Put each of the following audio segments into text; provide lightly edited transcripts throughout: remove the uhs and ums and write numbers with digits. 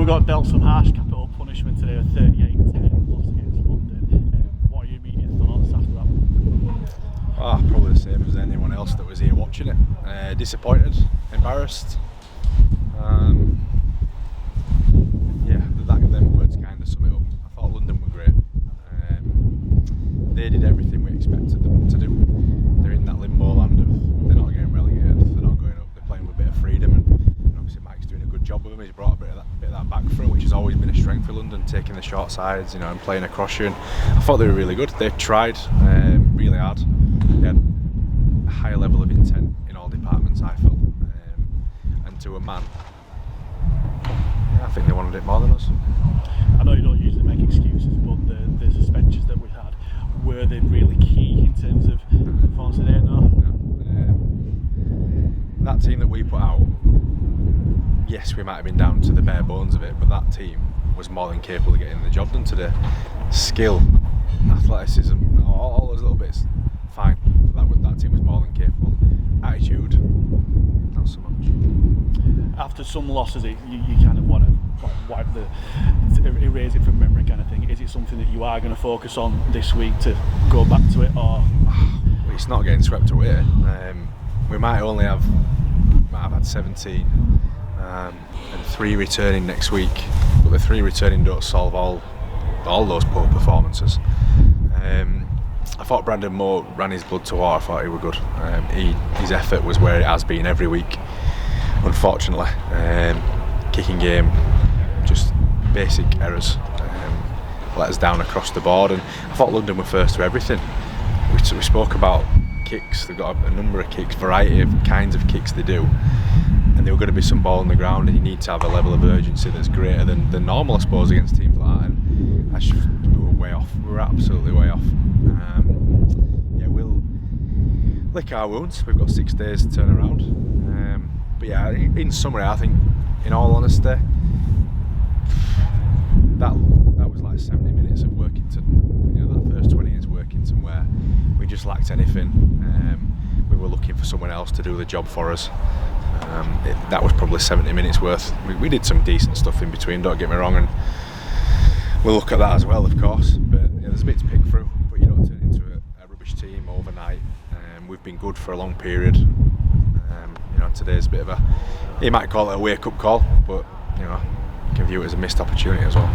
we got dealt some harsh capital punishment today, a 38-10 loss against London. What are your immediate thoughts after that? Probably the same as anyone else that was here watching it. Disappointed, embarrassed. Them words kind of sum it up. I thought London were great. They did everything we expected them to do. They're in that limbo land of they're not getting relegated, they're not going up, they're playing with a bit of freedom, and obviously Mike's doing a good job with them. He's brought a bit of that back through, which has always been a strength for London, taking the short sides, and playing across you. And I thought they were really good. They tried really hard. They had a high level of intent in all departments, I felt, and to a man. I think they wanted it more than us. I know you don't usually make excuses, but the suspensions that we had, were they really key in terms of performance today? No. That team that we put out, yes, we might have been down to the bare bones of it, but that team was more than capable of getting the job done today. Skill, athleticism, all those little bits, fine. That team was more than capable. Attitude, not so much. After some losses, you kind of want to wipe erase it from memory kind of thing. Is it something that you are going to focus on this week to go back to it, or? It's not getting swept away. We might have had 17 and 3 returning next week, but the 3 returning don't solve all those poor performances. I thought Brandon Moore ran his blood to water. I thought he was good. His effort was where it has been every week, unfortunately. Kicking game, just basic errors, let us down across the board, and I thought London were first to everything. We spoke about kicks. They've got a number of kicks, variety of kinds of kicks they do, and there were going to be some ball on the ground, and you need to have a level of urgency that's greater than normal, I suppose, against teams like that. And we were way off. We were absolutely way off. We'll lick our wounds. We've got 6 days to turn around. But yeah, in summary, I think, in all honesty, that was like 70 minutes of Workington. That first 20 minutes of Workington where we just lacked anything. We were looking for someone else to do the job for us. That was probably 70 minutes worth. We did some decent stuff in between, don't get me wrong, and we'll look at that as well, of course. But there's a bit to pick through, but you don't turn into a rubbish team overnight. We've been good for a long period. Today's a bit of you might call it a wake-up call, but you can view it as a missed opportunity as well.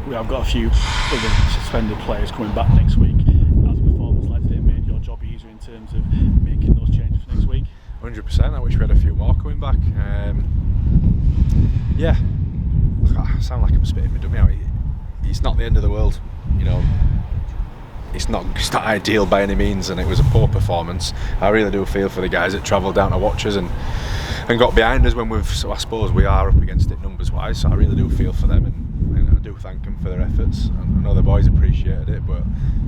We have got a few other suspended players coming back next week. Has performance like today made your job easier in terms of making those changes for next week? 100%. I wish we had a few more coming back. I sound like I'm spitting my dummy out. It's not the end of the world, It's not ideal by any means, and it was a poor performance. I really do feel for the guys that travelled down to watch us and got behind us when I suppose we are up against it numbers wise, so I really do feel for them, and I do thank them for their efforts. I know the boys appreciated it, but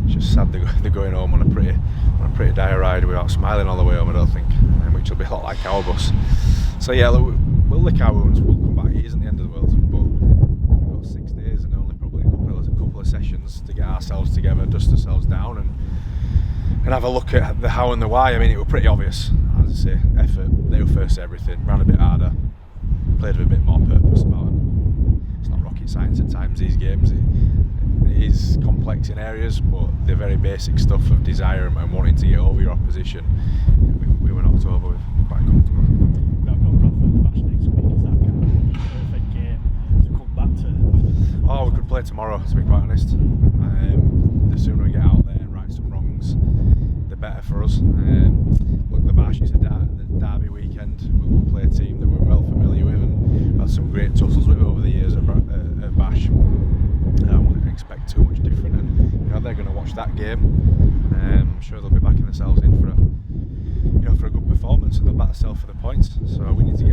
it's just sad they're going home on a pretty dire ride without smiling all the way home, I don't think, which will be a lot like our bus. So yeah, look, we'll lick our wounds, we'll come back. It isn't the end of the world, but we've got 6 days and only probably a couple of sessions to get ourselves together, dust ourselves down, and have a look at the how and the why. I mean, it was pretty obvious, as I say, effort. They were first to everything, ran a bit harder, played with a bit more purpose about it. It's not rocket science at times, these games. It is complex in areas, but the very basic stuff of desire and wanting to get over your opposition, we were knocked over with quite comfortable. We've got Bradford Bash next week. Is that kind of a perfect game to come back to? We could play tomorrow, to be quite honest. The sooner we get out there and right some wrongs, the better for us. Look, the Bash is the derby weekend. We'll play a team that we're well familiar with and had some great tussles with over the years at Bash. I wouldn't expect too much different, and they're going to watch that game. I'm sure they'll be backing themselves in for a good performance, and they'll back themselves for the points. So we need to